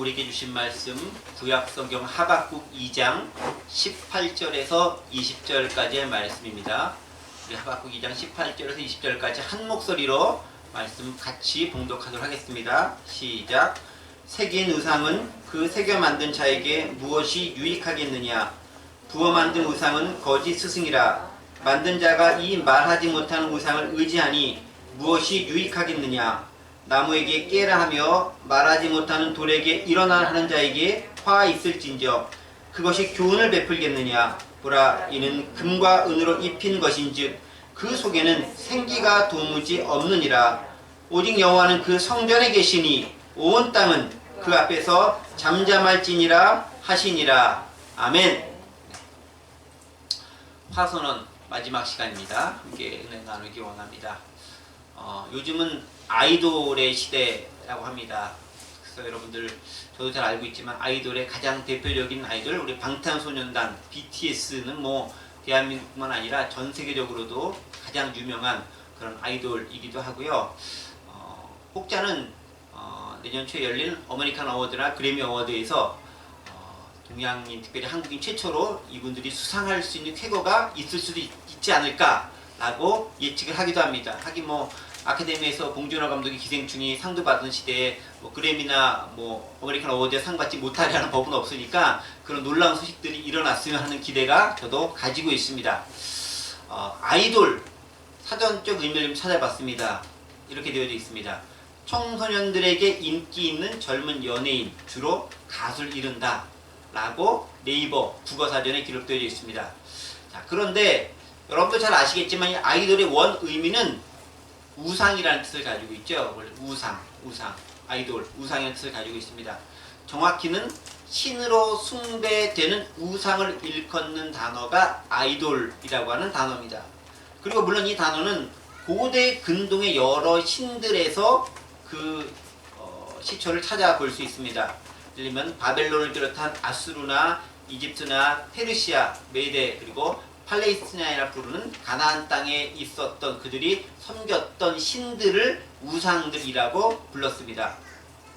우리에게 주신 말씀 구약성경 하박국 2장 18절에서 20절까지의 말씀입니다. 우리 하박국 2장 18절에서 20절까지 한 목소리로 말씀 같이 봉독하도록 하겠습니다. 시작. 새긴 우상은 그 새겨 만든 자에게 무엇이 유익하겠느냐? 부어 만든 우상은 거짓 스승이라. 만든 자가 이 말하지 못하는 우상을 의지하니 무엇이 유익하겠느냐? 나무에게 깨라 하며 말하지 못하는 돌에게 일어나라 하는 자에게 화 있을진저 그것이 교훈을 베풀겠느냐? 보라, 이는 금과 은으로 입힌 것인즉 그 속에는 생기가 도무지 없느니라. 오직 여호와는 그 성전에 계시니 온 땅은 그 앞에서 잠잠할지니라 하시니라. 아멘. 화선언 마지막 시간입니다. 함께 은혜 나누기 원합니다. 요즘은 아이돌의 시대라고 합니다. 그래서 여러분들 저도 잘 알고 있지만 아이돌의 가장 대표적인 아이돌 우리 방탄소년단 BTS는 뭐 대한민국뿐만 아니라 전 세계적으로도 가장 유명한 그런 아이돌이기도 하고요. 혹자는 내년 초에 열릴 어메리칸 어워드나 그래미 어워드에서 동양인 특별히 한국인 최초로 이분들이 수상할 수 있는 쾌거가 있을 수도 있지 않을까라고 예측을 하기도 합니다. 하긴 뭐 아카데미에서 봉준호 감독이 기생충이 상도 받은 시대에 뭐 그래미나 뭐 어메리칸 어워드에 상 받지 못하리라는 법은 없으니까 그런 놀라운 소식들이 일어났으면 하는 기대가 저도 가지고 있습니다. 아이돌 사전적 의미를 좀 찾아봤습니다. 이렇게 되어 있습니다. 청소년들에게 인기 있는 젊은 연예인, 주로 가수를 이른다 라고 네이버 국어사전에 기록되어 있습니다. 자, 그런데 여러분도 잘 아시겠지만 이 아이돌의 원 의미는 우상이라는 뜻을 가지고 있죠. 원래 우상, 아이돌, 우상이라는 뜻을 가지고 있습니다. 정확히는 신으로 숭배되는 우상을 일컫는 단어가 아이돌이라고 하는 단어입니다. 그리고 물론 이 단어는 고대 근동의 여러 신들에서 그 시초를 찾아볼 수 있습니다. 예를 들면 바벨론을 비롯한 아수르나 이집트나 페르시아, 메데 그리고 팔레스티나이라 부르는 가나안 땅에 있었던 그들이 섬겼던 신들을 우상들이라고 불렀습니다.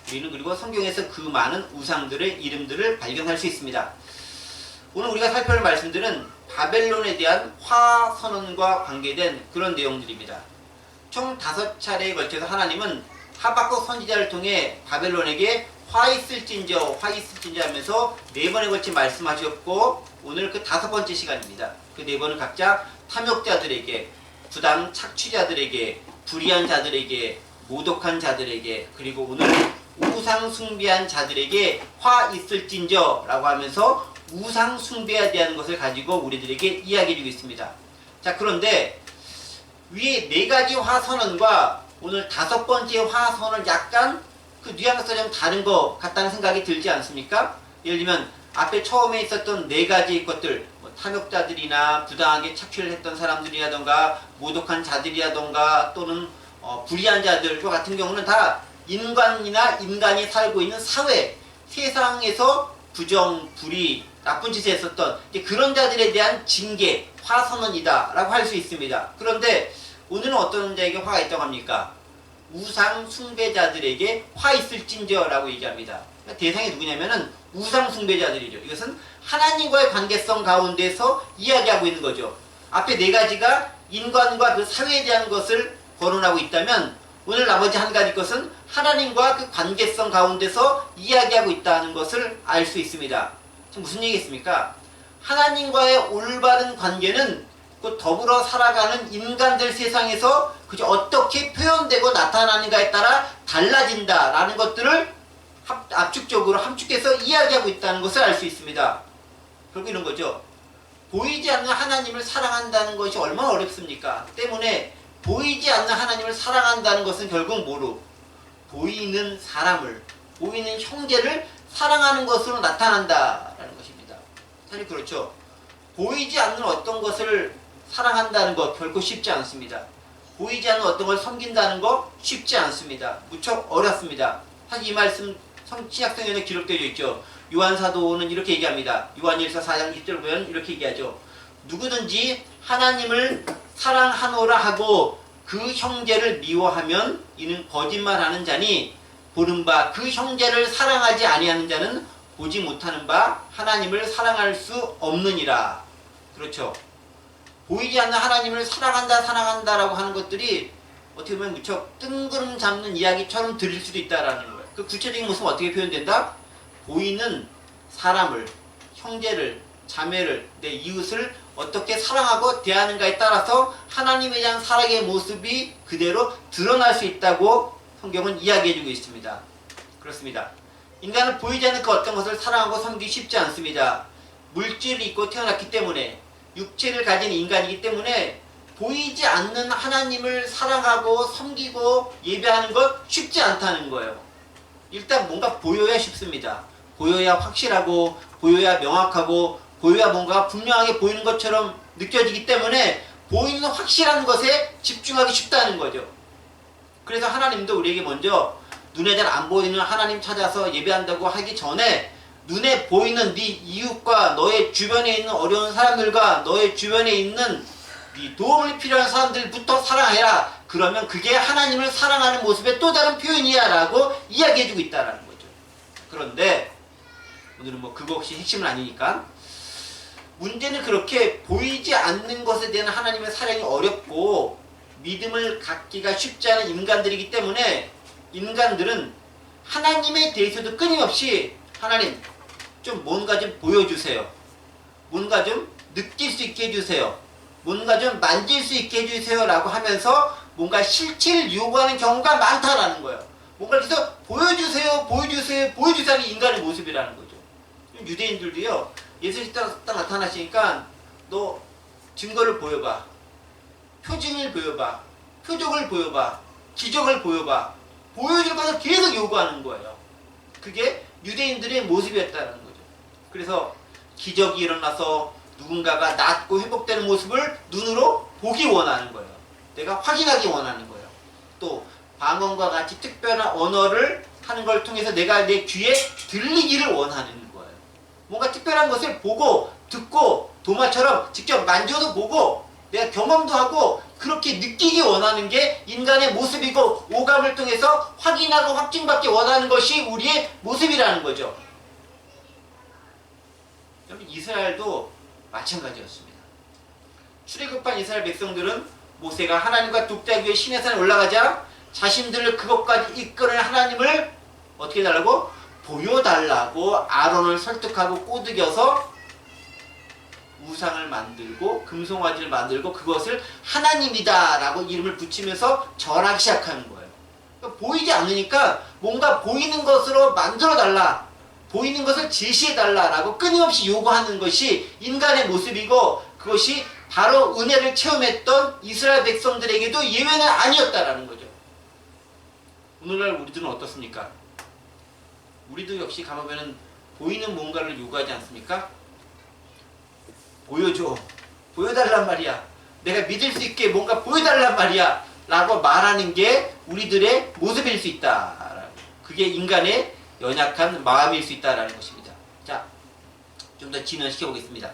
우리는 그리고 성경에서 그 많은 우상들의 이름들을 발견할 수 있습니다. 오늘 우리가 살펴볼 말씀들은 바벨론에 대한 화선언과 관계된 그런 내용들입니다. 총 5차례에 걸쳐서 하나님은 하박국 선지자를 통해 바벨론에게 화 있을진저 하면서 4번에 걸쳐 말씀하셨고 오늘 그 5번째 시간입니다. 그 4번은 각자 탐욕자들에게, 부당 착취자들에게, 불의한 자들에게, 모독한 자들에게, 그리고 오늘 우상 숭배한 자들에게 화 있을진저 라고 하면서 우상 숭배에 대한 것을 가지고 우리들에게 이야기해주고 있습니다. 자, 그런데 위에 4가지 화선언과 오늘 5번째 화선언 약간 그 뉘앙스가 좀 다른 것 같다는 생각이 들지 않습니까? 예를 들면 앞에 처음에 있었던 4가지 것들, 뭐 탐욕자들이나 부당하게 착취를 했던 사람들이라던가 모독한 자들이라던가 또는 불의한 자들과 같은 경우는 다 인간이나 인간이 살고 있는 사회, 세상에서 부정, 불의, 나쁜 짓을 했었던 그런 자들에 대한 징계, 화선언이다 라고 할 수 있습니다. 그런데 오늘은 어떤 자에게 화가 있다고 합니까? 우상 숭배자들에게 화 있을진저 라고 얘기합니다. 대상이 누구냐면은 우상 숭배자들이죠. 이것은 하나님과의 관계성 가운데서 이야기하고 있는 거죠. 앞에 4가지가 인간과 그 사회에 대한 것을 거론하고 있다면 오늘 나머지 한 가지 것은 하나님과 그 관계성 가운데서 이야기하고 있다는 것을 알 수 있습니다. 지금 무슨 얘기겠습니까? 하나님과의 올바른 관계는 그 더불어 살아가는 인간들 세상에서 그저 어떻게 표현되고 나타나는가에 따라 달라진다라는 것들을 압축적으로 함축해서 이야기하고 있다는 것을 알 수 있습니다. 결국 이런 거죠. 보이지 않는 하나님을 사랑한다는 것이 얼마나 어렵습니까? 때문에 보이지 않는 하나님을 사랑한다는 것은 결국 뭐로? 보이는 사람을, 보이는 형제를 사랑하는 것으로 나타난다라는 것입니다. 사실 그렇죠. 보이지 않는 어떤 것을 사랑한다는 것 결코 쉽지 않습니다. 보이지 않는 어떤 걸 섬긴다는 거 쉽지 않습니다. 무척 어렵습니다. 사실 이 말씀 신약성경에 기록되어 있죠. 요한사도는 이렇게 얘기합니다. 요한일서 4장 20절 보면 이렇게 얘기하죠. 누구든지 하나님을 사랑하노라 하고 그 형제를 미워하면 이는 거짓말하는 자니 보는 바 그 형제를 사랑하지 아니하는 자는 보지 못하는 바 하나님을 사랑할 수 없느니라. 그렇죠. 보이지 않는 하나님을 사랑한다라고 하는 것들이 어떻게 보면 무척 뜬구름 잡는 이야기처럼 들릴 수도 있다라는 거예요. 그 구체적인 모습은 어떻게 표현된다? 보이는 사람을, 형제를, 자매를, 내 이웃을 어떻게 사랑하고 대하는가에 따라서 하나님에 대한 사랑의 모습이 그대로 드러날 수 있다고 성경은 이야기해주고 있습니다. 그렇습니다. 인간은 보이지 않는 그 어떤 것을 사랑하고 섬기기 쉽지 않습니다. 물질을 입고 태어났기 때문에, 육체를 가진 인간이기 때문에 보이지 않는 하나님을 사랑하고 섬기고 예배하는 것 쉽지 않다는 거예요. 일단 뭔가 보여야 쉽습니다. 보여야 확실하고, 보여야 명확하고, 보여야 뭔가 분명하게 보이는 것처럼 느껴지기 때문에 보이는 확실한 것에 집중하기 쉽다는 거죠. 그래서 하나님도 우리에게 먼저 눈에 잘 안 보이는 하나님 찾아서 예배한다고 하기 전에 눈에 보이는 네 이웃과 너의 주변에 있는 어려운 사람들과 너의 주변에 있는 네 도움을 필요한 사람들부터 사랑해라. 그러면 그게 하나님을 사랑하는 모습의 또 다른 표현이야 라고 이야기해주고 있다는 거죠. 그런데 오늘은 뭐 그거 혹시 핵심은 아니니까, 문제는 그렇게 보이지 않는 것에 대한 하나님의 사랑이 어렵고 믿음을 갖기가 쉽지 않은 인간들이기 때문에 인간들은 하나님에 대해서도 끊임없이 하나님 좀 뭔가 좀 보여주세요. 뭔가 좀 느낄 수 있게 해주세요. 뭔가 좀 만질 수 있게 해주세요 라고 하면서 뭔가 실체를 요구하는 경우가 많다라는 거예요. 뭔가 계속 보여주세요, 보여주세요, 보여주세요 하는 인간의 모습이라는 거죠. 유대인들도요, 예수님이 딱 나타나시니까 너 증거를 보여봐, 표징을 보여봐, 표적을 보여봐, 기적을 보여봐, 보여줄 것을 계속 요구하는 거예요. 그게 유대인들의 모습이었다는 거죠. 그래서 기적이 일어나서 누군가가 낫고 회복되는 모습을 눈으로 보기 원하는 거예요. 내가 확인하기 원하는 거예요. 또 방언과 같이 특별한 언어를 하는 걸 통해서 내가 내 귀에 들리기를 원하는 거예요. 뭔가 특별한 것을 보고 듣고 도마처럼 직접 만져도 보고 내가 경험도 하고 그렇게 느끼기 원하는 게 인간의 모습이고, 오감을 통해서 확인하고 확증받기 원하는 것이 우리의 모습이라는 거죠. 여러분, 이스라엘도 마찬가지였습니다. 출애굽한 이스라엘 백성들은 모세가 하나님과 독대하기 위해 시내 산에 올라가자 자신들을 그것까지 이끄는 하나님을 어떻게 해달라고? 보여달라고 아론을 설득하고 꼬드겨서 우상을 만들고 금송아지를 만들고 그것을 하나님이다 라고 이름을 붙이면서 절하기 시작하는 거예요. 그러니까 보이지 않으니까 뭔가 보이는 것으로 만들어달라, 보이는 것을 제시해달라 라고 끊임없이 요구하는 것이 인간의 모습이고, 그것이 바로 은혜를 체험했던 이스라엘 백성들에게도 예외는 아니었다라는 거죠. 오늘날 우리들은 어떻습니까? 우리도 역시 가보면은 보이는 뭔가를 요구하지 않습니까? 보여줘, 보여달란 말이야, 내가 믿을 수 있게 뭔가 보여달란 말이야 라고 말하는 게 우리들의 모습일 수 있다. 그게 인간의 연약한 마음일 수 있다는 것입니다. 자, 좀 더 진화시켜 보겠습니다.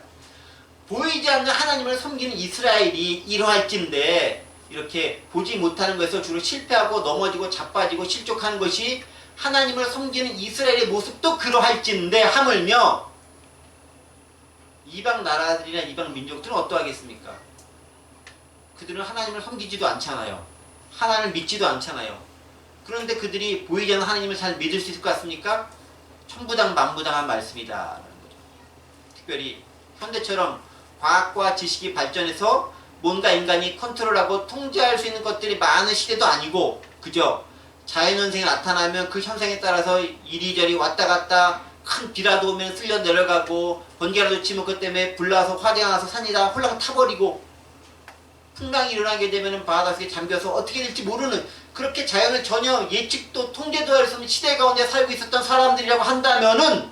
보이지 않는 하나님을 섬기는 이스라엘이 이러할진데, 이렇게 보지 못하는 것에서 주로 실패하고 넘어지고 자빠지고 실족하는 것이 하나님을 섬기는 이스라엘의 모습도 그러할진데, 하물며 이방 나라들이나 이방 민족들은 어떠하겠습니까? 그들은 하나님을 섬기지도 않잖아요. 하나님을 믿지도 않잖아요. 그런데 그들이 보이지 않는 하나님을 잘 믿을 수 있을 것 같습니까? 천부당 만부당한 말씀이다. 특별히 현대처럼 과학과 지식이 발전해서 뭔가 인간이 컨트롤하고 통제할 수 있는 것들이 많은 시대도 아니고, 그죠? 자연현상이 나타나면 그 현상에 따라서 이리저리 왔다 갔다, 큰 비라도 오면 쓸려 내려가고, 번개라도 치면 그것 때문에 불나서 화재가 나서 산이 다 홀랑 타버리고, 풍랑이 일어나게 되면 바닷속에 잠겨서 어떻게 될지 모르는, 그렇게 자연을 전혀 예측도 통제도 할 수 없는 시대 가운데 살고 있었던 사람들이라고 한다면은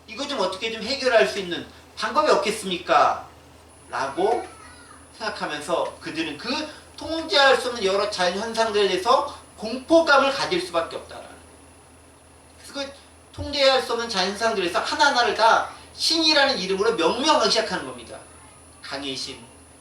이거 좀 어떻게 좀 해결할 수 있는 방법이 없겠습니까? 라고 생각하면서 그들은 그 통제할 수 없는 여러 자연 현상들에 대해서 공포감을 가질 수밖에 없다라는 거예요. 그래서 그 통제할 수 없는 자연 현상들에서 하나하나를 다 신이라는 이름으로 명명하기 시작하는 겁니다. 강의 신,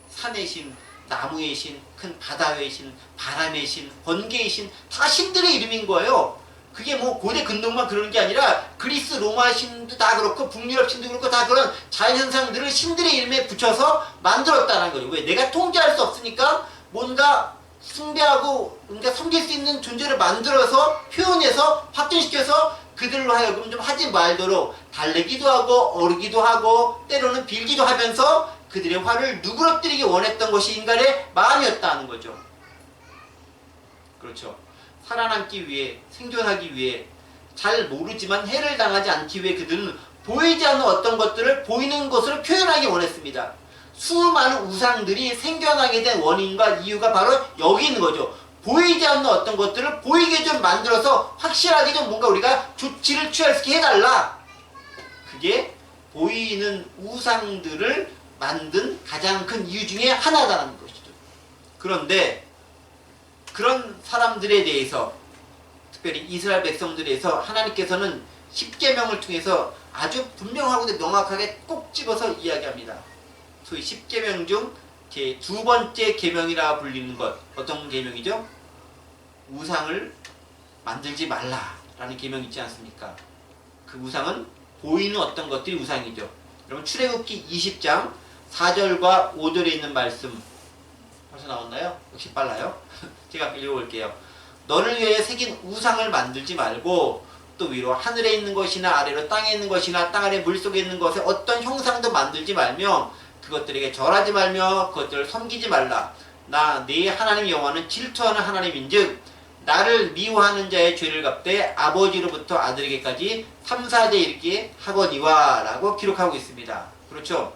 산의 신, 나무의 신, 큰 바다의 신, 바람의 신, 번개의 신, 다 신들의 이름인 거예요. 그게 뭐 고대 근동만 그러는 게 아니라 그리스 로마 신도 다 그렇고 북유럽 신도 그렇고 다 그런 자연현상들을 신들의 이름에 붙여서 만들었다는 거죠. 왜? 내가 통제할 수 없으니까 뭔가 숭배하고 뭔가 섬길 수 있는 존재를 만들어서 표현해서 확진시켜서 그들로 하여금 좀 하지 말도록 달래기도 하고 어르기도 하고 때로는 빌기도 하면서 그들의 화를 누그러뜨리기 원했던 것이 인간의 마음이었다는 거죠. 그렇죠. 살아남기 위해, 생존하기 위해, 잘 모르지만 해를 당하지 않기 위해 그들은 보이지 않는 어떤 것들을 보이는 것으로 표현하기 원했습니다. 수많은 우상들이 생겨나게 된 원인과 이유가 바로 여기 있는 거죠. 보이지 않는 어떤 것들을 보이게 좀 만들어서 확실하게 좀 뭔가 우리가 조치를 취할 수 있게 해달라. 그게 보이는 우상들을 만든 가장 큰 이유 중에 하나다라는 것이죠. 그런데 그런 사람들에 대해서, 특별히 이스라엘 백성들에 대해서 하나님께서는 십계명을 통해서 아주 분명하고 명확하게 꼭 집어서 이야기합니다. 소위 십계명 중 제 두 번째 계명이라 불리는 것, 어떤 계명이죠? 우상을 만들지 말라라는 계명이 있지 않습니까? 그 우상은 보이는 어떤 것들이 우상이죠. 여러분 출애굽기 20장 4절과 5절에 있는 말씀 벌써 나왔나요? 역시 빨라요. 제가 읽어볼게요. 너를 위해 새긴 우상을 만들지 말고 또 위로 하늘에 있는 것이나 아래로 땅에 있는 것이나 땅 아래 물속에 있는 것에 어떤 형상도 만들지 말며 그것들에게 절하지 말며 그것들을 섬기지 말라. 나 네 하나님 여호와는 질투하는 하나님인즉 나를 미워하는 자의 죄를 갚되 아버지로부터 아들에게까지 3, 4대 이르게 하거니와 라고 기록하고 있습니다. 그렇죠?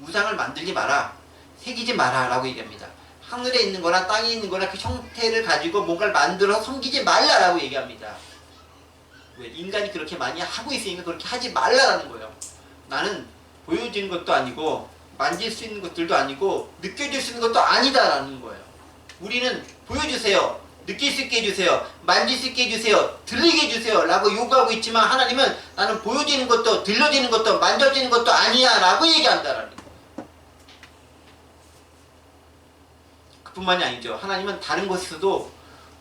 우상을 만들지 마라. 새기지 마라 라고 얘기합니다. 하늘에 있는 거나 땅에 있는 거나 그 형태를 가지고 뭔가를 만들어서 섬기지 말라라고 얘기합니다. 왜? 인간이 그렇게 많이 하고 있으니까 그렇게 하지 말라라는 거예요. 나는 보여지는 것도 아니고 만질 수 있는 것들도 아니고 느껴질 수 있는 것도 아니다라는 거예요. 우리는 보여주세요. 느낄 수 있게 해주세요. 만질 수 있게 해주세요. 들리게 해주세요. 라고 요구하고 있지만 하나님은 나는 보여지는 것도 들려지는 것도 만져지는 것도 아니야 라고 얘기한다라는 거예요. 뿐만이 아니죠. 하나님은 다른 곳에서도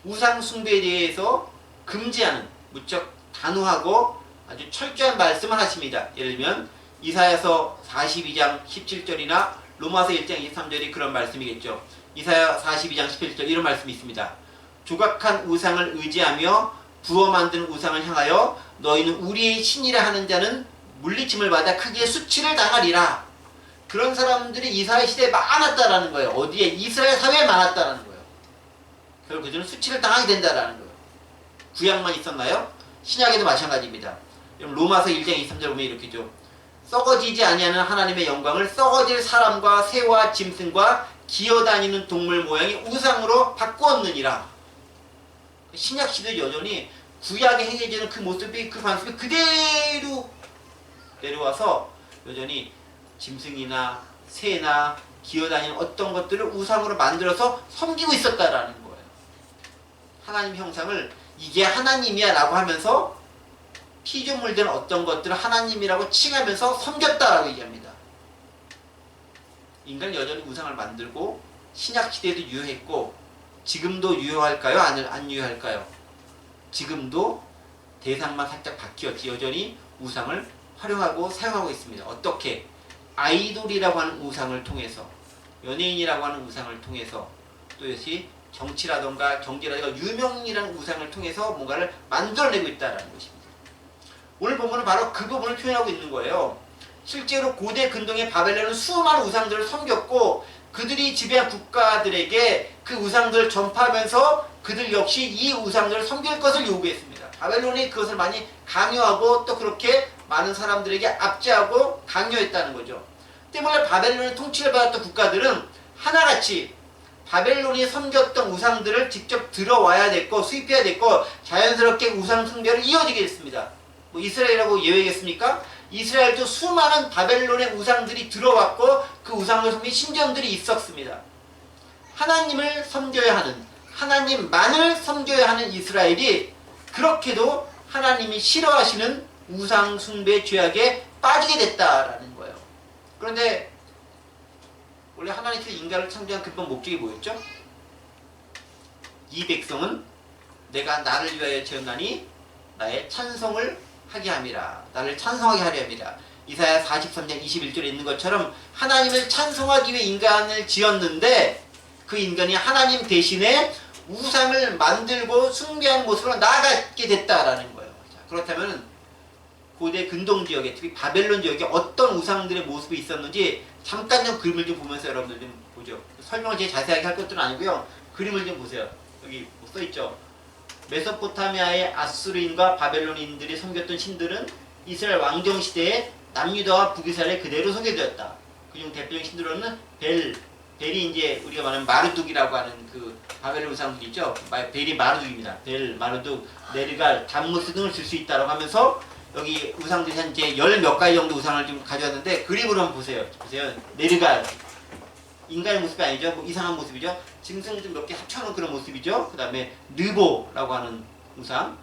우상 숭배에 대해서 금지하는 무척 단호하고 아주 철저한 말씀을 하십니다. 예를 들면 이사야서 42장 17절이나 로마서 1장 23절이 그런 말씀이겠죠. 이사야 42장 17절 이런 말씀이 있습니다. 조각한 우상을 의지하며 부어 만든 우상을 향하여 너희는 우리의 신이라 하는 자는 물리침을 받아 크게 수치를 당하리라. 그런 사람들이 이스라엘 시대에 많았다라는 거예요. 어디에? 이스라엘 사회에 많았다라는 거예요. 결국 그들은 수치를 당하게 된다라는 거예요. 구약만 있었나요? 신약에도 마찬가지입니다. 로마서 1장 23절 보면 이렇게죠. 썩어지지 아니하는 하나님의 영광을 썩어질 사람과 새와 짐승과 기어다니는 동물 모양의 우상으로 바꾸었느니라. 신약 시대 여전히 구약에 행해지는 그 모습이 그 관습이 그대로 내려와서 여전히 짐승이나 새나 기어다니는 어떤 것들을 우상으로 만들어서 섬기고 있었다라는 거예요. 하나님 형상을 이게 하나님이야 라고 하면서 피조물된 어떤 것들을 하나님이라고 칭하면서 섬겼다라고 얘기합니다. 인간은 여전히 우상을 만들고 신약시대에도 유효했고 지금도 유효할까요? 안 유효할까요? 지금도 대상만 살짝 바뀌었지 여전히 우상을 활용하고 사용하고 있습니다. 어떻게? 아이돌이라고 하는 우상을 통해서 연예인이라고 하는 우상을 통해서 또 역시 정치라던가 경제라던가 유명이라는 우상을 통해서 뭔가를 만들어내고 있다는 것입니다. 오늘 본문은 바로 그 부분을 표현하고 있는 거예요. 실제로 고대 근동의 바벨론은 수많은 우상들을 섬겼고 그들이 지배한 국가들에게 그 우상들을 전파하면서 그들 역시 이 우상들을 섬길 것을 요구했습니다. 바벨론이 그것을 많이 강요하고 또 그렇게 많은 사람들에게 압제하고 강요했다는 거죠. 때문에 바벨론의 통치를 받았던 국가들은 하나같이 바벨론이 섬겼던 우상들을 직접 들어와야 됐고 수입해야 됐고 자연스럽게 우상 숭배를 이어지게 됐습니다. 뭐 이스라엘이라고 예외겠습니까? 이스라엘도 수많은 바벨론의 우상들이 들어왔고 그 우상을 섬긴 신전들이 있었습니다. 하나님을 섬겨야 하는 하나님만을 섬겨야 하는 이스라엘이 그렇게도 하나님이 싫어하시는 우상 숭배 죄악에 빠지게 됐다라는 거예요. 그런데 원래 하나님께서 인간을 창조한 근본 목적이 뭐였죠? 이 백성은 내가 나를 위하여 지었나니 나의 찬송을 하게 함이라. 나를 찬송하게 하려 함이라. 이사야 43장 21절에 있는 것처럼 하나님을 찬송하기 위해 인간을 지었는데 그 인간이 하나님 대신에 우상을 만들고 숭배하는 모습으로 나아가게 됐다라는 거예요. 자, 그렇다면 고대 근동지역에 특히 바벨론 지역에 어떤 우상들의 모습이 있었는지 잠깐 좀 그림을 좀 보면서 여러분들 좀 보죠. 설명을 제일 자세하게 할 것들은 아니고요. 그림을 좀 보세요. 여기 뭐 써있죠. 메소포타미아의 아수르인과 바벨론인들이 섬겼던 신들은 이스라엘 왕정 시대에 남유다와 북이스라엘에 그대로 소개되었다. 그중 대표적인 신들로는 벨이 이제 우리가 말하는 마르둑이라고 하는 그 바벨론 우상들이 있죠. 벨이 마르둑입니다. 벨, 마르둑, 네르갈, 담무스 등을 줄 수 있다고 하면서 여기 우상들이 현재 열 몇 가지 정도 우상을 좀 가져왔는데 그림으로 한번 보세요. 네르갈. 인간의 모습이 아니죠. 뭐 이상한 모습이죠. 짐승 좀 몇 개 합쳐놓은 그런 모습이죠. 그 다음에 느보라고 하는 우상.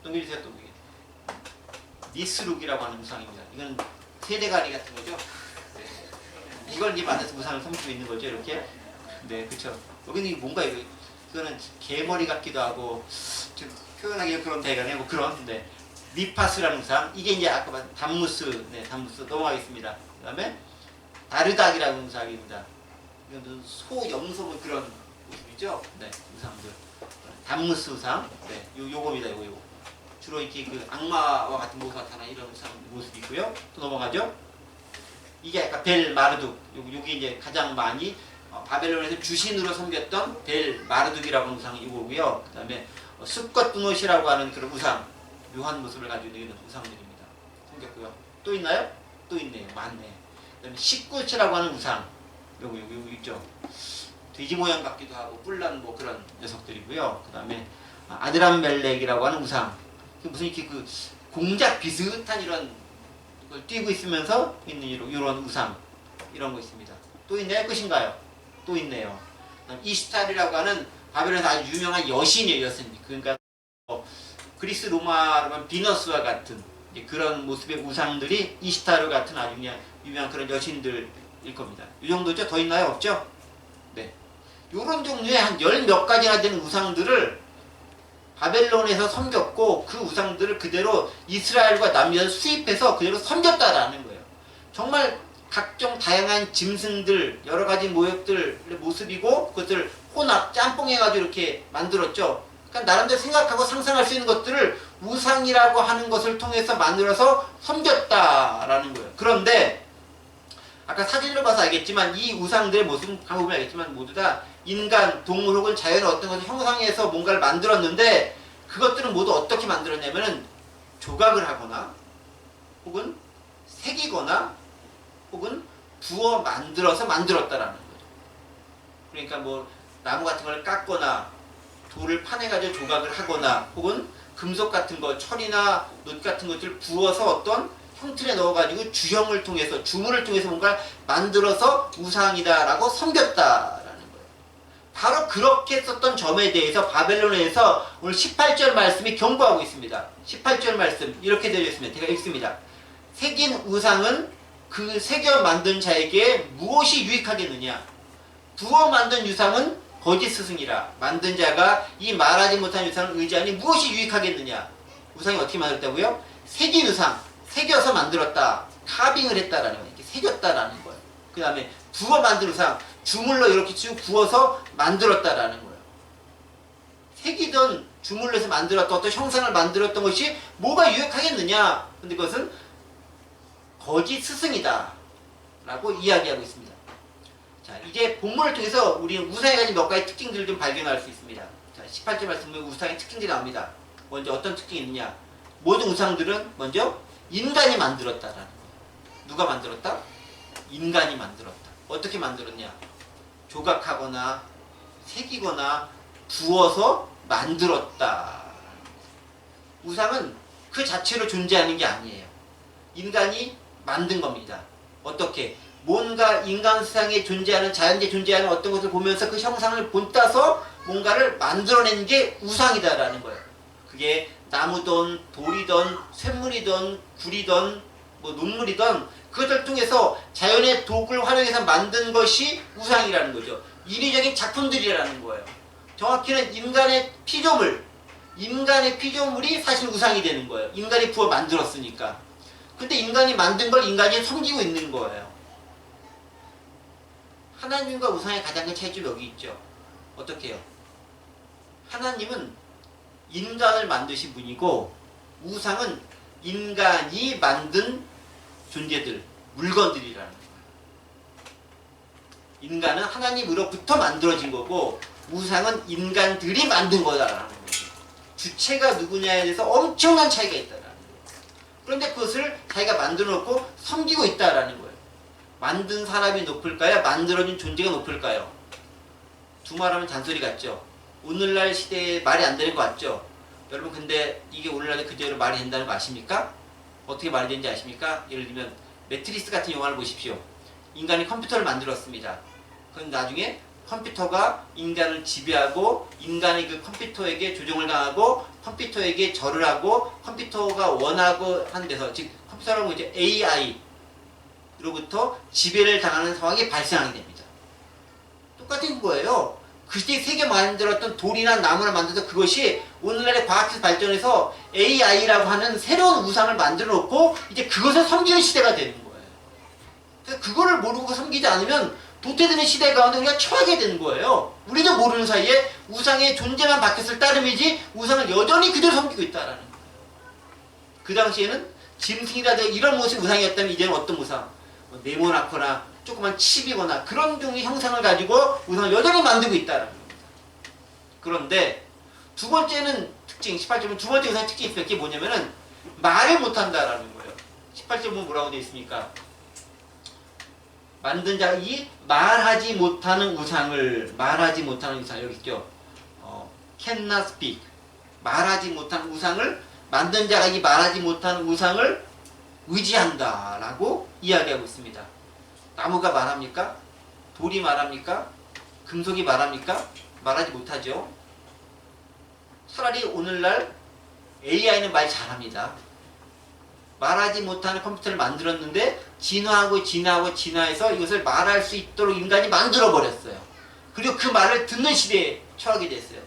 넘겨주세요. 또 니스룩이라고 하는 우상입니다. 이건 세대가리 같은 거죠. 네. 이걸 이제 만나서 우상을 섬기고 있는 거죠. 이렇게. 네, 그렇죠. 여기는 뭔가 이거는 개머리 같기도 하고 좀 표현하기 그런 대가리 뭐 그런. 니파스라는 우상. 이게 이제 아까 말한 담무스. 네, 담무스 넘어가겠습니다. 그 다음에 다르닥이라는 우상입니다. 이건 소, 염소 뭐 그런 모습이죠. 네, 우상들. 담무스 우상. 네, 요겁니다. 요거. 주로 이렇게 그 악마와 같은 모습 나타나는 이런 우상 모습이 있고요. 또 넘어가죠. 이게 아까 벨 마르둑. 요게 이제 가장 많이 바벨론에서 주신으로 섬겼던 벨 마르둑이라고 하는 우상이 이거고요. 그 다음에 숫것 분옷이라고 하는 그런 우상. 묘한 모습을 가지고 있는 우상들입니다. 섬겼고요. 또 있나요? 또 있네요. 많네. 그 다음에 식구치라고 하는 우상. 요거 있죠. 돼지 모양 같기도 하고 뿔난 뭐 그런 녀석들이고요. 그 다음에 아드람멜렉이라고 하는 우상. 무슨 이렇게 그 공작 비슷한 이런 걸 띄고 있으면서 있는 이런 우상 이런 거 있습니다. 또 있나요? 끝인가요? 또 있네요. 이스타르라고 하는 바벨론에서 아주 유명한 여신이에요. 여신. 그러니까 그리스 로마로 하면 비너스와 같은 그런 모습의 우상들이 이스타르 같은 아주 그냥 유명한 그런 여신들일 겁니다. 이 정도죠? 더 있나요? 없죠? 네. 요런 종류의 한 열 몇 가지나 되는 우상들을 바벨론에서 섬겼고 그 우상들을 그대로 이스라엘과 남유다에 수입해서 그대로 섬겼다라는 거예요. 정말 각종 다양한 짐승들 여러 가지 모욕들의 모습이고 그것을 혼합 짬뽕해가지고 이렇게 만들었죠. 그러니까 나름대로 생각하고 상상할 수 있는 것들을 우상이라고 하는 것을 통해서 만들어서 섬겼다라는 거예요. 그런데 아까 사진으로 봐서 알겠지만 이 우상들의 모습은 보면 알겠지만 모두 다 인간, 동물 혹은 자연의 어떤 것을 형상해서 뭔가를 만들었는데 그것들은 모두 어떻게 만들었냐면은 조각을 하거나 혹은 새기거나 혹은 부어 만들어서 만들었다라는 거죠. 그러니까 뭐 나무 같은 걸 깎거나 돌을 파내가지고 조각을 하거나 혹은 금속 같은 거, 철이나 놋 같은 것들을 부어서 어떤 형틀에 넣어가지고 주형을 통해서 주문을 통해서 뭔가 만들어서 우상이다라고 섬겼다라는 거예요. 바로 그렇게 썼던 점에 대해서 바벨론에서 오늘 18절 말씀이 경고하고 있습니다. 18절 말씀 이렇게 되어 있습니다. 제가 읽습니다. 새긴 우상은 그 새겨 만든 자에게 무엇이 유익하겠느냐? 부어 만든 유상은 거짓 스승이라 만든 자가 이 말하지 못한 유상을 의지하니 무엇이 유익하겠느냐? 우상이 어떻게 만들었다고요? 새긴 우상, 새겨서 만들었다. 카빙을 했다라는 거예요. 이렇게 새겼다라는 거예요. 그 다음에 부어 만든 우상, 주물러 이렇게 쭉 부어서 만들었다라는 거예요. 새기던 주물러 해서 만들었던 어떤 형상을 만들었던 것이 뭐가 유익하겠느냐? 근데 그것은 거짓 스승이다 라고 이야기하고 있습니다. 자, 이제 본문을 통해서 우리는 우상에 가진 몇 가지 특징들을 좀 발견할 수 있습니다. 자, 18절 말씀 보면 우상의 특징들이 나옵니다. 먼저 어떤 특징이 있느냐? 모든 우상들은 먼저 인간이 만들었다라는 거예요. 누가 만들었다? 인간이 만들었다. 어떻게 만들었냐? 조각하거나 새기거나 부어서 만들었다. 우상은 그 자체로 존재하는 게 아니에요. 인간이 만든 겁니다. 어떻게? 뭔가 인간 세상에 존재하는 자연界존재하는 어떤 것을 보면서 그 형상을 본따서 뭔가를 만들어낸 게 우상이다라는 거예요. 그게 나무든 돌이든 쇳물이든 굴이든 뭐 논물이든 그것을 통해서 자연의 도구를 활용해서 만든 것이 우상이라는 거죠. 인위적인 작품들이라는 거예요. 정확히는 인간의 피조물이 사실 우상이 되는 거예요. 인간이 부어 만들었으니까. 근데 인간이 만든 걸 인간이 섬기고 있는 거예요. 하나님과 우상의 가장 큰 차이점이 여기 있죠. 어떻게 해요? 하나님은 인간을 만드신 분이고 우상은 인간이 만든 존재들, 물건들이라는 거예요. 인간은 하나님으로부터 만들어진 거고 우상은 인간들이 만든 거다라는 거죠. 주체가 누구냐에 대해서 엄청난 차이가 있다라는 거예요. 그런데 그것을 자기가 만들어 놓고 섬기고 있다라는 거예요. 만든 사람이 높을까요? 만들어진 존재가 높을까요? 두 말하면 잔소리 같죠? 오늘날 시대에 말이 안 되는 거 같죠? 여러분 근데 이게 오늘날에 그대로 말이 된다는 거 아십니까? 어떻게 말이 되는지 아십니까? 예를 들면 매트리스 같은 영화를 보십시오. 인간이 컴퓨터를 만들었습니다. 그럼 나중에 컴퓨터가 인간을 지배하고 인간이 그 컴퓨터에게 조종을 당하고 컴퓨터에게 절을 하고 컴퓨터가 원하고 하는 데서 즉 컴퓨터라고 이제 AI로부터 지배를 당하는 상황이 발생하게 됩니다. 똑같은 거예요. 그 시대에 세계 만들었던 돌이나 나무나 만들어서 그것이 오늘날의 과학기술 발전해서 AI라고 하는 새로운 우상을 만들어 놓고 이제 그것을 섬기는 시대가 되는 거예요. 그래서 그거를 모르고 섬기지 않으면 도태되는 시대 가운데 우리가 처하게 되는 거예요. 우리도 모르는 사이에 우상의 존재만 바뀌었을 따름이지 우상을 여전히 그대로 섬기고 있다라는 거예요. 그 당시에는 짐승이라든가 이런 모습이 우상이었다면 이제는 어떤 우상? 네모나거나 조그만 칩이거나 그런 종류의 형상을 가지고 우상을 여전히 만들고 있다라는 겁니다. 그런데 두 번째는 특징, 18점은 두 번째 우상의 특징이 있어요. 그게 뭐냐면은 말을 못한다라는 거예요. 18점은 뭐라고 되어 있습니까? 만든 자가 이 말하지 못하는 우상 여기 있죠. cannot speak 말하지 못하는 우상을 만든 자가 이 말하지 못하는 우상을 의지한다라고 이야기하고 있습니다. 나무가 말합니까? 돌이 말합니까? 금속이 말합니까? 말하지 못하죠. 차라리 오늘날 AI는 말 잘합니다. 말하지 못하는 컴퓨터를 만들었는데 진화해서 이것을 말할 수 있도록 인간이 만들어버렸어요. 그리고 그 말을 듣는 시대에 처하게 됐어요.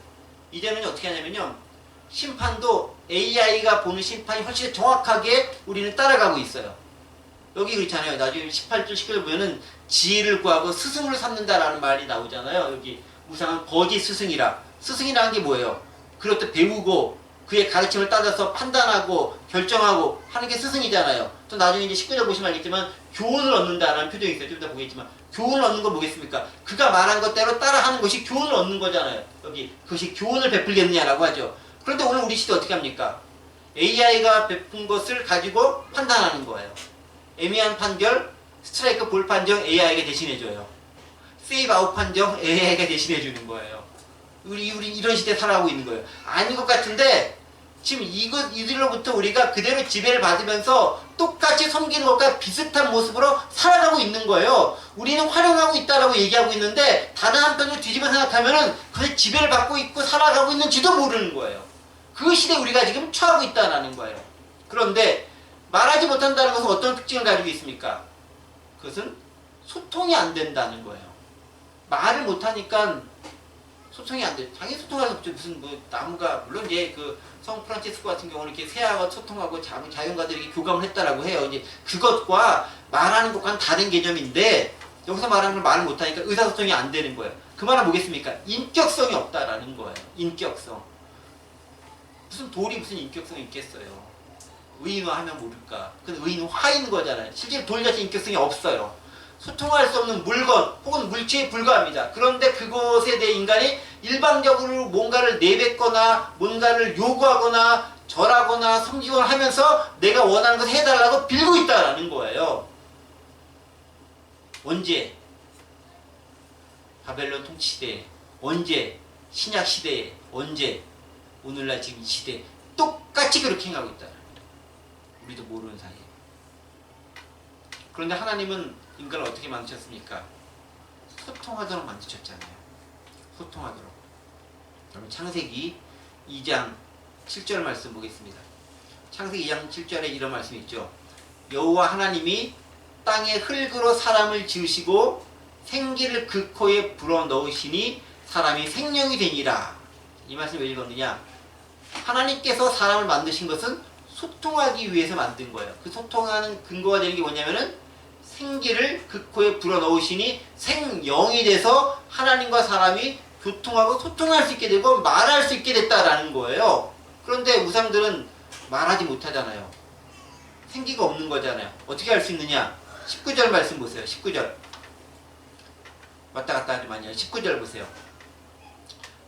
이제는 어떻게 하냐면요. 심판도 AI가 보는 심판이 훨씬 정확하게 우리는 따라가고 있어요. 여기 그렇잖아요. 나중에 18절 19절 보면은 지혜를 구하고 스승을 삼는다라는 말이 나오잖아요. 여기 우상은 거짓 스승이라. 스승이라는 게 뭐예요? 그것도 배우고 그의 가르침을 따라서 판단하고 결정하고 하는 게 스승이잖아요. 또 나중에 이제 19절 보시면 알겠지만 교훈을 얻는다라는 표정이 있어요. 좀 이따 보겠지만 교훈을 얻는 건 뭐겠습니까? 그가 말한 것대로 따라하는 것이 교훈을 얻는 거잖아요. 여기 그것이 교훈을 베풀겠느냐라고 하죠. 그런데 오늘 우리 시대 어떻게 합니까? AI가 베푼 것을 가지고 판단하는 거예요. 애매한 판결, 스트라이크 볼 판정 AI가 대신해줘요. 세이브 아웃 판정 AI가 대신해주는 거예요. 우리 이런 시대에 살아가고 있는 거예요. 아닌 것 같은데 지금 이들로부터 우리가 그대로 지배를 받으면서 똑같이 섬기는 것과 비슷한 모습으로 살아가고 있는 거예요. 우리는 활용하고 있다라고 얘기하고 있는데 다른 한편으로 뒤집어 생각하면은 그의 지배를 받고 있고 살아가고 있는지도 모르는 거예요. 그 시대에 우리가 지금 처하고 있다는 거예요. 그런데 말하지 못한다는 것은 어떤 특징을 가지고 있습니까? 그것은 소통이 안 된다는 거예요. 말을 못하니까 소통이 안 돼. 당연히 소통할 수 없죠. 무슨 나무가 물론 이제 그 성 프란치스코 같은 경우는 이렇게 새하고 소통하고 자연과들이 교감을 했다라고 해요. 이제 그것과 말하는 것과는 다른 개념인데 여기서 말하는 걸 말을 못하니까 의사소통이 안 되는 거예요. 그 말은 뭐겠습니까? 인격성이 없다라는 거예요. 인격성. 무슨 돌이 무슨 인격성이 있겠어요. 의인화하면 모를까. 그건 의인화인 거잖아요. 실제로 돌 자체 인격성이 없어요. 소통할 수 없는 물건 혹은 물체에 불과합니다. 그런데 그것에 대해 인간이 일방적으로 뭔가를 내뱉거나 뭔가를 요구하거나 절하거나 섬기거나 하면서 내가 원하는 것을 해달라고 빌고 있다라는 거예요. 언제? 바벨론 통치시대에, 언제? 신약시대에, 언제? 오늘날 지금 이 시대에 똑같이 그렇게 행하고 있다. 우리도 모르는 사이에. 그런데 하나님은 인간을 어떻게 만드셨습니까? 소통하도록 만드셨잖아요. 소통하도록. 그럼 창세기 2장 7절 말씀 보겠습니다. 창세기 2장 7절에 이런 말씀이 있죠. 여호와 하나님이 땅의 흙으로 사람을 지으시고 생기를 그 코에 불어넣으시니 사람이 생명이 되니라. 이 말씀 왜 읽었느냐? 하나님께서 사람을 만드신 것은 소통하기 위해서 만든 거예요. 그 소통하는 근거가 되는 게 뭐냐면은 생기를 그 코에 불어넣으시니 생영이 돼서 하나님과 사람이 교통하고 소통할 수 있게 되고 말할 수 있게 됐다라는 거예요. 그런데 우상들은 말하지 못하잖아요. 생기가 없는 거잖아요. 어떻게 할 수 있느냐? 19절 말씀 보세요. 19절. 왔다 갔다 하지 마냐. 19절 보세요.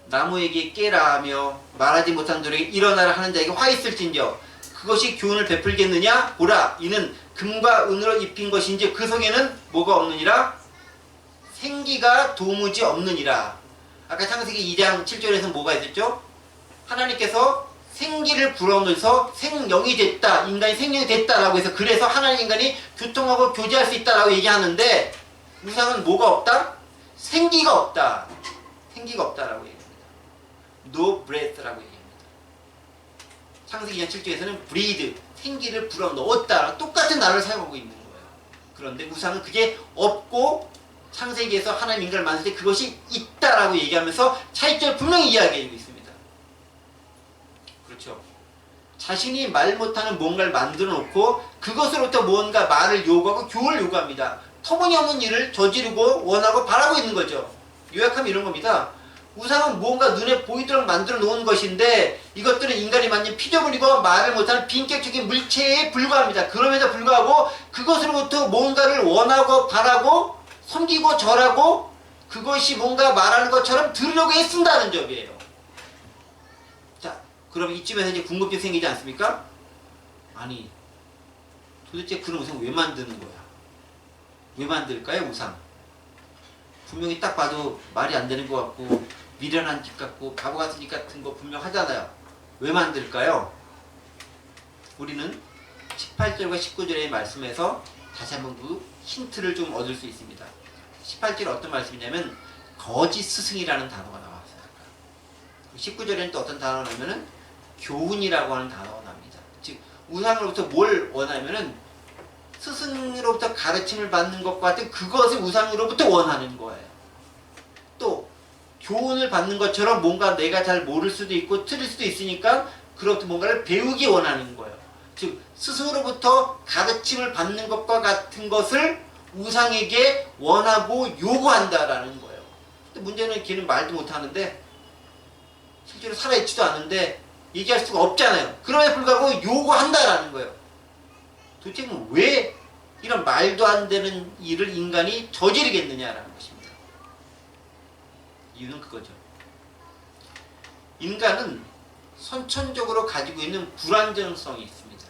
나무에게 깨라 하며 말하지 못한 돌에게 일어나라 하는 자에게 화 있을진저 그것이 교훈을 베풀겠느냐? 보라, 이는 금과 은으로 입힌 것인지 그 속에는 뭐가 없느니라? 생기가 도무지 없느니라. 아까 창세기 2장 7절에서 뭐가 있었죠? 하나님께서 생기를 불어넣어서 생명이 됐다, 인간이 생명이 됐다라고 해서 그래서 하나님 인간이 교통하고 교제할 수 있다라고 얘기하는데 우상은 뭐가 없다? 생기가 없다. 생기가 없다라고 얘기합니다. No breath라고 얘기합니다. 창세기 2장 7절에서는 breathe, 생기를 불어넣었다. 똑같은 단어를 사용하고 있는 거예요. 그런데 우상은 그게 없고 창세기에서 하나님 인간을 만들 때 그것이 있다라고 얘기하면서 차이점을 분명히 이야기해주고 있습니다. 그렇죠. 자신이 말 못하는 뭔가를 만들어 놓고 그것으로부터 뭔가 말을 요구하고 교훈을 요구합니다. 터무니없는 일을 저지르고 원하고 바라고 있는 거죠. 요약하면 이런 겁니다. 우상은 뭔가 눈에 보이도록 만들어 놓은 것인데 이것들은 인간이 만든 피조물이고 말을 못하는 빈격적인 물체에 불과합니다. 그럼에도 불구하고 그것으로부터 뭔가를 원하고 바라고 섬기고 절하고 그것이 뭔가 말하는 것처럼 들으려고 애쓴다는 점이에요. 자, 그럼 이쯤에서 이제 궁금증이 생기지 않습니까? 아니, 도대체 그런 우상 왜 만드는 거야? 왜 만들까요, 우상? 분명히 딱 봐도 말이 안 되는 것 같고 미련한 집 같고 바보 같은 집 같은 거 분명 하잖아요. 왜 만들까요? 우리는 18절과 19절의 말씀에서 다시 한번 그 힌트를 좀 얻을 수 있습니다. 18절에 어떤 말씀이냐면 거짓 스승이라는 단어가 나왔어요. 19절에는 또 어떤 단어가 나오면은 교훈이라고 하는 단어가 납니다. 즉 우상으로부터 뭘 원하면은 스승으로부터 가르침을 받는 것과 같은 그것을 우상으로부터 원하는 거예요. 또 교훈을 받는 것처럼 뭔가 내가 잘 모를 수도 있고 틀릴 수도 있으니까 그로부터 뭔가를 배우기 원하는 거예요. 즉 스승으로부터 가르침을 받는 것과 같은 것을 우상에게 원하고 요구한다라는 거예요. 근데 문제는 걔는 말도 못하는데 실제로 살아있지도 않은데 얘기할 수가 없잖아요. 그럼에도 불구하고 요구한다라는 거예요. 도대체 왜 이런 말도 안 되는 일을 인간이 저지르겠느냐라는 것입니다. 이유는 그거죠. 인간은 선천적으로 가지고 있는 불완전성이 있습니다.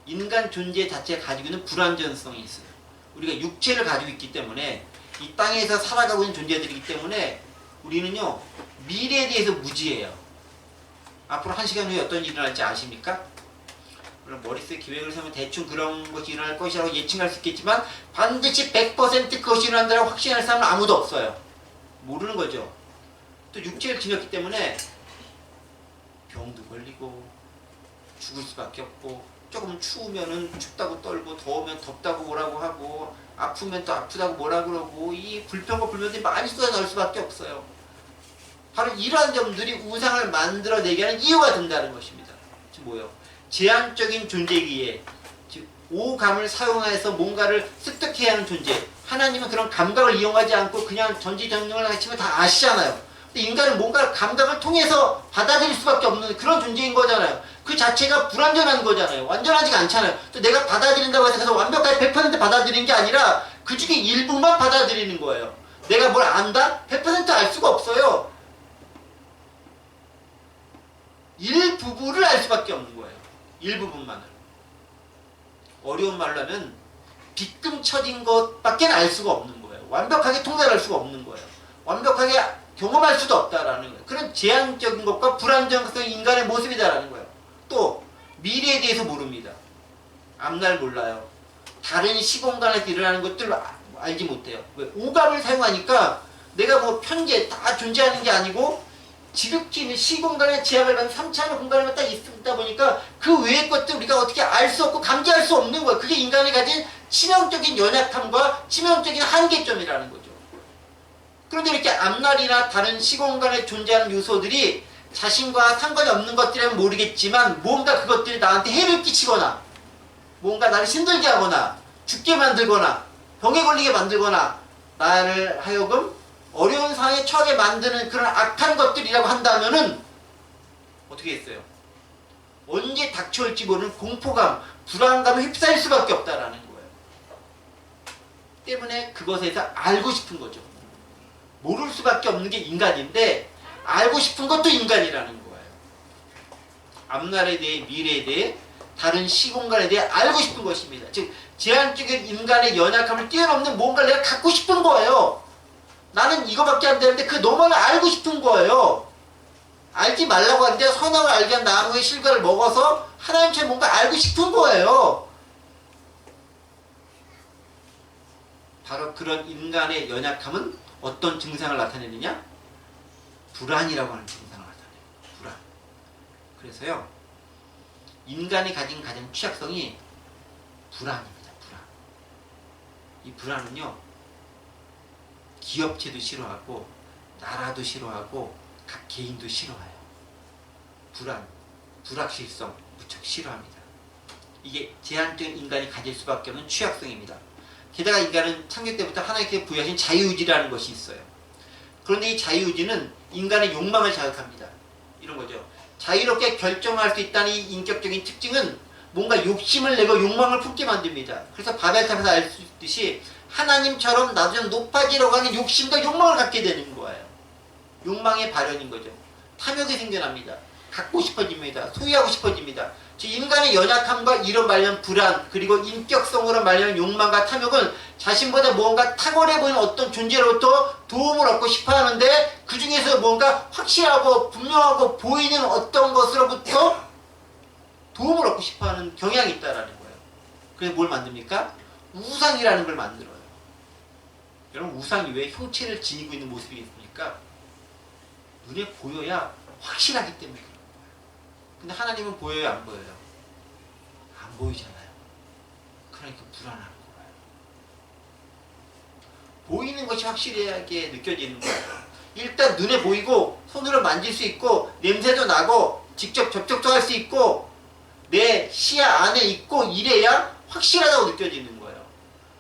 인간 존재 자체가 가지고 있는 불완전성이 있어요. 우리가 육체를 가지고 있기 때문에 이 땅에서 살아가고 있는 존재들이기 때문에 우리는요 미래에 대해서 무지해요. 앞으로 1시간 후에 어떤 일이 일어날지 아십니까? 물론 머릿속에 기획을 세우면 대충 그런 것이 일어날 것이라고 예측할 수 있겠지만 반드시 100% 그것이 일어난다고 확신할 사람은 아무도 없어요. 모르는 거죠. 또 육체를 지녔기 때문에 병도 걸리고 죽을 수밖에 없고 조금 추우면은 춥다고 떨고 더우면 덥다고 뭐라고 하고 아프면 또 아프다고 뭐라 그러고 이 불평과 불만들이 많이 쏟아질 수밖에 없어요. 바로 이러한 점들이 우상을 만들어내게 하는 이유가 된다는 것입니다. 즉 뭐예요? 제한적인 존재이기에 즉 오감을 사용해서 뭔가를 습득해야 하는 존재. 하나님은 그런 감각을 이용하지 않고 그냥 전지전능을 하시면 다 아시잖아요. 근데 인간은 뭔가 감각을 통해서 받아들일 수밖에 없는 그런 존재인 거잖아요. 그 자체가 불완전한 거잖아요. 완전하지가 않잖아요. 또 내가 받아들인다고 해서 완벽하게 100% 받아들이는 게 아니라 그 중에 일부만 받아들이는 거예요. 내가 뭘 안다? 100% 알 수가 없어요. 일부분을 알 수밖에 없는 거예요. 일부분만을. 어려운 말로 하면 빗금쳐진 것밖에 알 수가 없는 거예요. 완벽하게 통달할 수가 없는 거예요. 완벽하게 경험할 수도 없다라는 거예요. 그런 제한적인 것과 불안정성 인간의 모습이다라는 거예요. 또 미래에 대해서 모릅니다. 앞날 몰라요. 다른 시공간에서 일어나는 것들을 알지 못해요. 왜? 오감을 사용하니까 내가 뭐 편견 다 존재하는 게 아니고 지극히 있는 시공간에 지하공간 3차원 공간에만 딱 있다 보니까 그 외의 것들 우리가 어떻게 알 수 없고 감지할 수 없는 거예요. 그게 인간이 가진 치명적인 연약함과 치명적인 한계점이라는 거죠. 그런데 이렇게 앞날이나 다른 시공간에 존재하는 요소들이 자신과 상관이 없는 것들이라면 모르겠지만 뭔가 그것들이 나한테 해를 끼치거나 뭔가 나를 힘들게 하거나 죽게 만들거나 병에 걸리게 만들거나 나를 하여금 어려운 상황에 처하게 만드는 그런 악한 것들이라고 한다면은 어떻게 했어요? 언제 닥쳐올지 모르는 공포감, 불안감에 휩싸일 수밖에 없다라는 거예요. 때문에 그것에서 알고 싶은 거죠. 모를 수밖에 없는 게 인간인데 알고 싶은 것도 인간이라는 거예요. 앞날에 대해, 미래에 대해, 다른 시공간에 대해 알고 싶은 것입니다. 즉 제한적인 인간의 연약함을 뛰어넘는 뭔가를 내가 갖고 싶은 거예요. 나는 이거밖에 안 되는데 그 너무나 알고 싶은 거예요. 알지 말라고 하는데 선악을 알게 한 나무의 실과를 먹어서 하나님처럼 뭔가 알고 싶은 거예요. 바로 그런 인간의 연약함은 어떤 증상을 나타내느냐? 불안이라고 하는 증상을 나타내요. 불안. 그래서요, 인간이 가진 가장 취약성이 불안입니다. 불안. 이 불안은요, 기업체도 싫어하고 나라도 싫어하고 각 개인도 싫어해요. 불안, 불확실성 무척 싫어합니다. 이게 제한적인 인간이 가질 수밖에 없는 취약성입니다. 게다가 인간은 창조 때부터 하나님께서 부여하신 자유의지라는 것이 있어요. 그런데 이 자유의지는 인간의 욕망을 자극합니다. 이런 거죠. 자유롭게 결정할 수 있다는 이 인격적인 특징은 뭔가 욕심을 내고 욕망을 품게 만듭니다. 그래서 바벨탑에서 알 수 있듯이 하나님처럼 나도 좀 높아지려고 하는 욕심과 욕망을 갖게 되는 거예요. 욕망의 발현인 거죠. 탐욕이 생겨납니다. 갖고 싶어집니다. 소유하고 싶어집니다. 즉 인간의 연약함과 이런 말년 불안 그리고 인격성으로 말년 욕망과 탐욕은 자신보다 무언가 탁월해 보이는 어떤 존재로부터 도움을 얻고 싶어 하는데 그 중에서 뭔가 확실하고 분명하고 보이는 어떤 것으로부터 도움을 얻고 싶어 하는 경향이 있다는 거예요. 그래서 뭘 만듭니까? 우상이라는 걸 만들어요. 여러분 우상이 왜 형체를 지니고 있는 모습이 있습니까? 눈에 보여야 확실하기 때문에 그런 거예요. 근데 하나님은 보여요, 안 보여요? 안 보이잖아요. 그러니까 불안한 거예요. 보이는 것이 확실하게 느껴지는 거예요. 일단 눈에 보이고 손으로 만질 수 있고 냄새도 나고 직접 접촉도 할 수 있고 내 시야 안에 있고 이래야 확실하다고 느껴지는 거예요.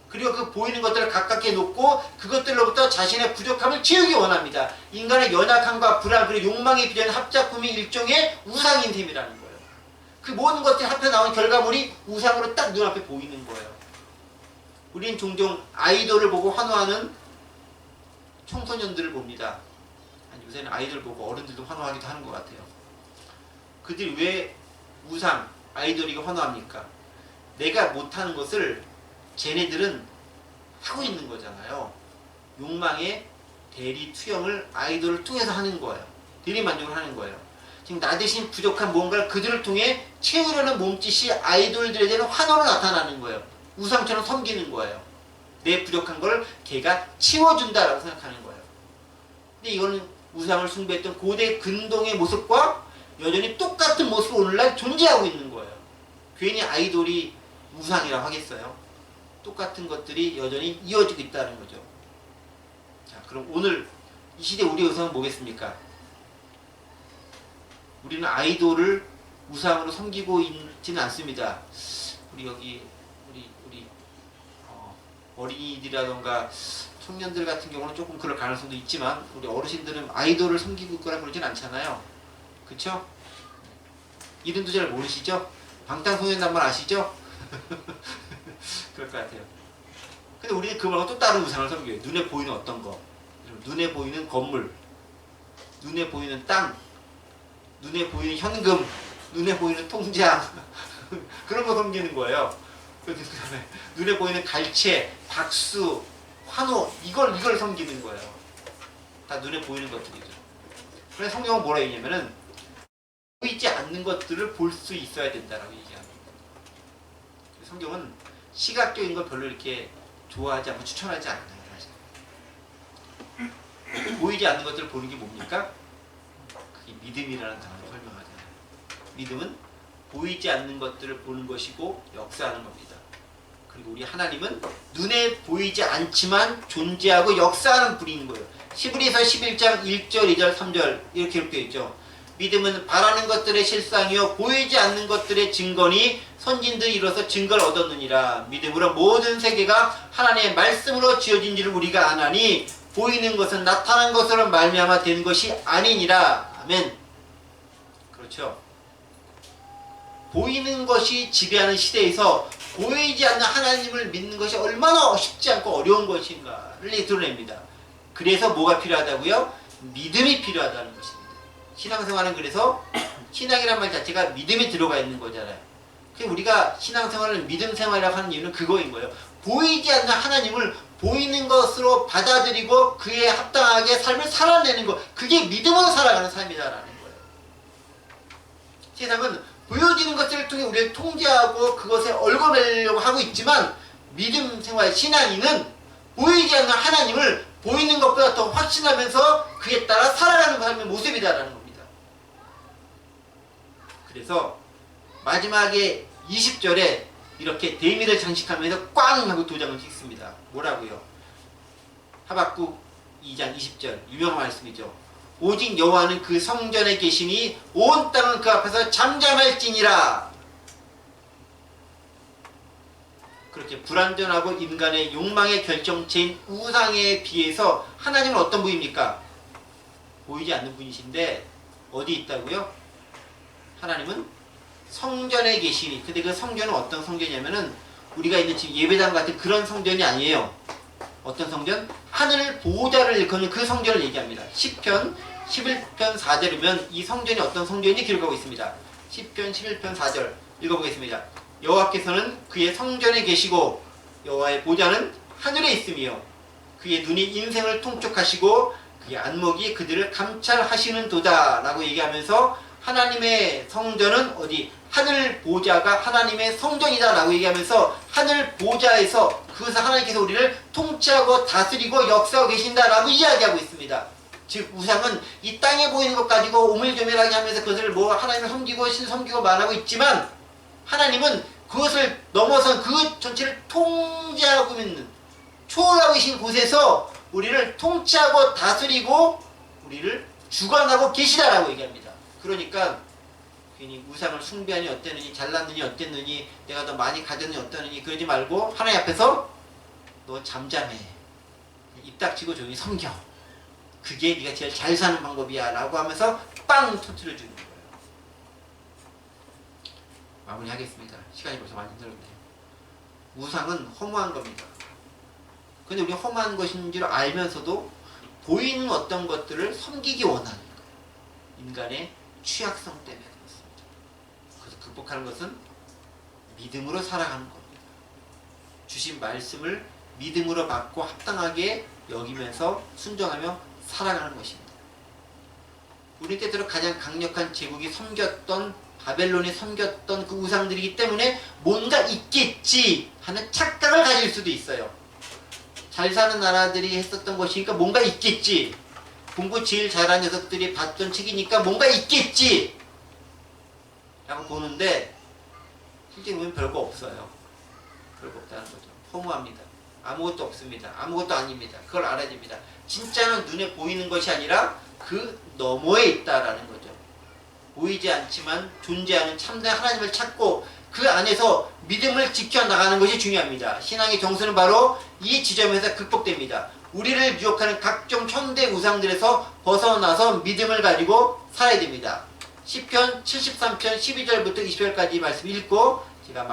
그리고 그 보이는 것들을 가깝게 놓고 그것들로부터 자신의 부족함을 채우기 원합니다. 인간의 연약함과 불안 그리고 욕망이 비례한 합작품이 일종의 우상인 셈이라는 거예요. 그 모든 것들이 합해 나온 결과물이 우상으로 딱 눈앞에 보이는 거예요. 우린 종종 아이돌을 보고 환호하는 청소년들을 봅니다. 아니, 요새는 아이돌 보고 어른들도 환호하기도 하는 것 같아요. 그들이 왜 우상, 아이돌이고 환호합니까? 내가 못하는 것을 쟤네들은 하고 있는 거잖아요. 욕망의 대리 투영을 아이돌을 통해서 하는 거예요. 대리 만족을 하는 거예요. 지금 나 대신 부족한 뭔가를 그들을 통해 채우려는 몸짓이 아이돌들에 대한 환호로 나타나는 거예요. 우상처럼 섬기는 거예요. 내 부족한 걸 걔가 채워준다라고 생각하는 거예요. 근데 이거는 우상을 숭배했던 고대 근동의 모습과 여전히 똑같은 모습으로 오늘날 존재하고 있는 거예요. 괜히 아이돌이 우상이라고 하겠어요? 똑같은 것들이 여전히 이어지고 있다는 거죠. 자, 그럼 오늘 이 시대 우리의 우상은 뭐겠습니까? 우리는 아이돌을 우상으로 섬기고 있지는 않습니다. 우리 여기 우리 어린이들이라던가 청년들 같은 경우는 조금 그럴 가능성도 있지만 우리 어르신들은 아이돌을 섬기고 있거나 그러진 않잖아요. 그쵸? 이름도 잘 모르시죠? 방탄소년단만 아시죠? 그럴 것 같아요. 근데 우리는 그 말고 또 다른 우상을 섬겨요. 눈에 보이는 어떤 거, 눈에 보이는 건물, 눈에 보이는 땅, 눈에 보이는 현금, 눈에 보이는 통장 그런 거 섬기는 거예요. 그 다음에 눈에 보이는 갈채, 박수, 환호 이걸 섬기는 거예요. 다 눈에 보이는 것들이죠. 그래서 성경은 뭐라 했냐면은 보이지 않는 것들을 볼 수 있어야 된다라고 얘기합니다. 성경은 시각적인 걸 별로 이렇게 좋아하지 않고 추천하지 않아요. 보이지 않는 것들을 보는 게 뭡니까? 이 믿음이라는 단어로 설명하잖아요. 믿음은 보이지 않는 것들을 보는 것이고 역사하는 겁니다. 그리고 우리 하나님은 눈에 보이지 않지만 존재하고 역사하는 분인 거예요. 히브리서 11장 1절, 2절, 3절 이렇게 기록되어 있죠. 믿음은 바라는 것들의 실상이요 보이지 않는 것들의 증거니 선진들이 이로써 증거를 얻었느니라. 믿음으로 모든 세계가 하나님의 말씀으로 지어진 줄을 우리가 아나니 보이는 것은 나타난 것으로 말미암아 된 것이 아니니라. 아멘. 그렇죠. 보이는 것이 지배하는 시대에서 보이지 않는 하나님을 믿는 것이 얼마나 쉽지 않고 어려운 것인가를 드러냅니다. 그래서 뭐가 필요하다고요? 믿음이 필요하다는 것입니다. 신앙생활은 그래서 신앙이란 말 자체가 믿음이 들어가 있는 거잖아요. 우리가 신앙생활을 믿음생활이라고 하는 이유는 그거인 거예요. 보이지 않는 하나님을 보이는 것으로 받아들이고 그에 합당하게 삶을 살아내는 것, 그게 믿음으로 살아가는 삶이다라는 거예요. 세상은 보여지는 것을 통해 우리를 통제하고 그것에 얽어매려고 하고 있지만 믿음생활 신앙인은 보이지 않는 하나님을 보이는 것보다 더 확신하면서 그에 따라 살아가는 삶의 모습이다라는 겁니다. 그래서 마지막에 20절에 이렇게 대미를 장식하면서 꽝 하고 도장을 찍습니다. 뭐라고요? 하박국 2장 20절 유명한 말씀이죠. 오직 여호와는 그 성전에 계시니 온 땅은 그 앞에서 잠잠할지니라. 그렇게 불완전하고 인간의 욕망의 결정체인 우상에 비해서 하나님은 어떤 분입니까? 보이지 않는 분이신데 어디 있다고요? 하나님은 성전에 계시니. 근데 그 성전은 어떤 성전이냐면은 우리가 있는 지금 예배당 같은 그런 성전이 아니에요. 어떤 성전? 하늘 보호자를 일컫는 그 성전을 얘기합니다. 시편 11편 4절이면 이 성전이 어떤 성전인지 기록하고 있습니다. 시편 11편 4절 읽어보겠습니다. 여호와께서는 그의 성전에 계시고 여호와의 보좌는 하늘에 있으며 그의 눈이 인생을 통촉하시고 그의 안목이 그들을 감찰하시는 도다 라고 얘기하면서 하나님의 성전은 어디? 하늘 보좌가 하나님의 성전이다 라고 얘기하면서 하늘 보좌에서 그것을 하나님께서 우리를 통치하고 다스리고 역사하고 계신다 라고 이야기하고 있습니다. 즉 우상은 이 땅에 보이는 것 가지고 오밀조밀하게 하면서 그것을 뭐 하나님을 섬기고 신 섬기고 말하고 있지만 하나님은 그것을 넘어선 그 전체를 통제하고 있는 초월하고 계신 곳에서 우리를 통치하고 다스리고 우리를 주관하고 계시다라고 얘기합니다. 그러니까 괜히 우상을 숭배하니 어땠느니 잘났느니 어땠느니 내가 더 많이 가졌느니 어떠느니 그러지 말고 하나님 앞에서 너 잠잠해. 입 닥치고 조용히 섬겨. 그게 네가 제일 잘 사는 방법이야 라고 하면서 빵 터뜨려 주는 거예요. 마무리하겠습니다. 시간이 벌써 많이 늘었네요. 우상은 허무한 겁니다. 근데 우리가 허무한 것인 줄 알면서도 보이는 어떤 것들을 섬기기 원하는 거예요. 인간의 취약성 때문에 그렇습니다. 그래서 극복하는 것은 믿음으로 살아가는 겁니다. 주신 말씀을 믿음으로 받고 합당하게 여기면서 순종하며 살아가는 것입니다. 우리 때대로 가장 강력한 제국이 섬겼던 바벨론이 섬겼던 그 우상들이기 때문에 뭔가 있겠지 하는 착각을 가질 수도 있어요. 잘 사는 나라들이 했었던 것이니까 뭔가 있겠지. 공부 제일 잘하는 녀석들이 봤던 책이니까 뭔가 있겠지 라고 보는데 실제 보면 별거 없어요. 별거 없다는 거죠. 허무합니다. 아무것도 없습니다. 아무것도 아닙니다. 그걸 알아야 됩니다. 진짜는 눈에 보이는 것이 아니라 그 너머에 있다라는 거죠. 보이지 않지만 존재하는 참된 하나님을 찾고 그 안에서 믿음을 지켜나가는 것이 중요합니다. 신앙의 정수는 바로 이 지점에서 극복됩니다. 우리를 유혹하는 각종 현대 우상들에서 벗어나서 믿음을 가지고 살아야 됩니다. 시편 73편 12절부터 20절까지 말씀 읽고 제가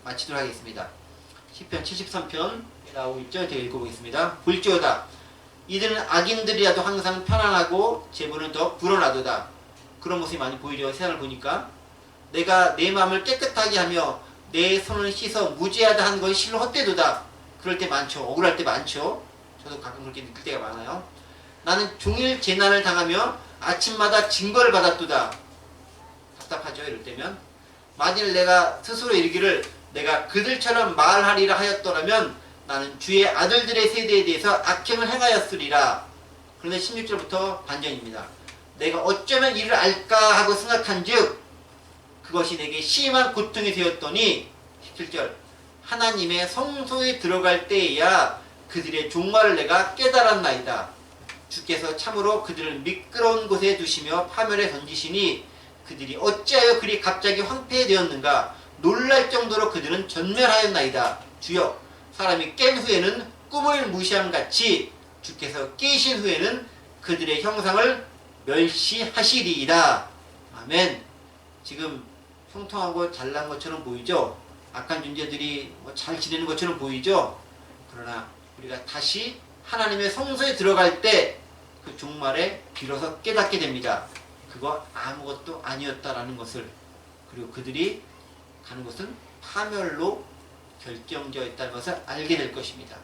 마치도록 하겠습니다. 시편 73편 나오고 있죠? 제가 읽어보겠습니다. 볼지어다 이들은 악인들이라도 항상 편안하고 제부는 더 불어나도다. 그런 모습이 많이 보이죠. 세상을 보니까 내가 내 마음을 깨끗하게 하며 내 손을 씻어 무죄하다 한 것이 실로 헛되도다. 그럴 때 많죠. 억울할 때 많죠. 저도 가끔 그렇게 느낄 때가 많아요. 나는 종일 재난을 당하며 아침마다 징벌을 받았도다. 답답하죠. 이럴 때면 만일 내가 스스로 이르기를 내가 그들처럼 말하리라 하였더라면 나는 주의 아들들의 세대에 대해서 악행을 행하였으리라. 그런데 16절부터 반전입니다. 내가 어쩌면 이를 알까 하고 생각한즉 그것이 내게 심한 고통이 되었더니 17절 하나님의 성소에 들어갈 때에야 그들의 종말을 내가 깨달았나이다. 주께서 참으로 그들을 미끄러운 곳에 두시며 파멸에 던지시니 그들이 어찌하여 그리 갑자기 황폐되었는가. 놀랄 정도로 그들은 전멸하였나이다. 주여 사람이 깬 후에는 꿈을 무시함같이 주께서 깨신 후에는 그들의 형상을 멸시하시리이다. 아멘. 지금 형통하고 잘난 것처럼 보이죠? 악한 존재들이 잘 지내는 것처럼 보이죠? 그러나 우리가 다시 하나님의 성소에 들어갈 때 그 종말에 비로소 깨닫게 됩니다. 그거 아무것도 아니었다라는 것을. 그리고 그들이 가는 것은 파멸로 결정되어 있다는 것을 알게 될 것입니다.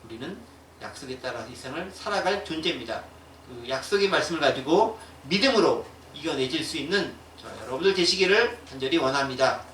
우리는 약속에 따라서 이 생을 살아갈 존재입니다. 그 약속의 말씀을 가지고 믿음으로 이겨내질 수 있는 저 여러분들 되시기를 간절히 원합니다.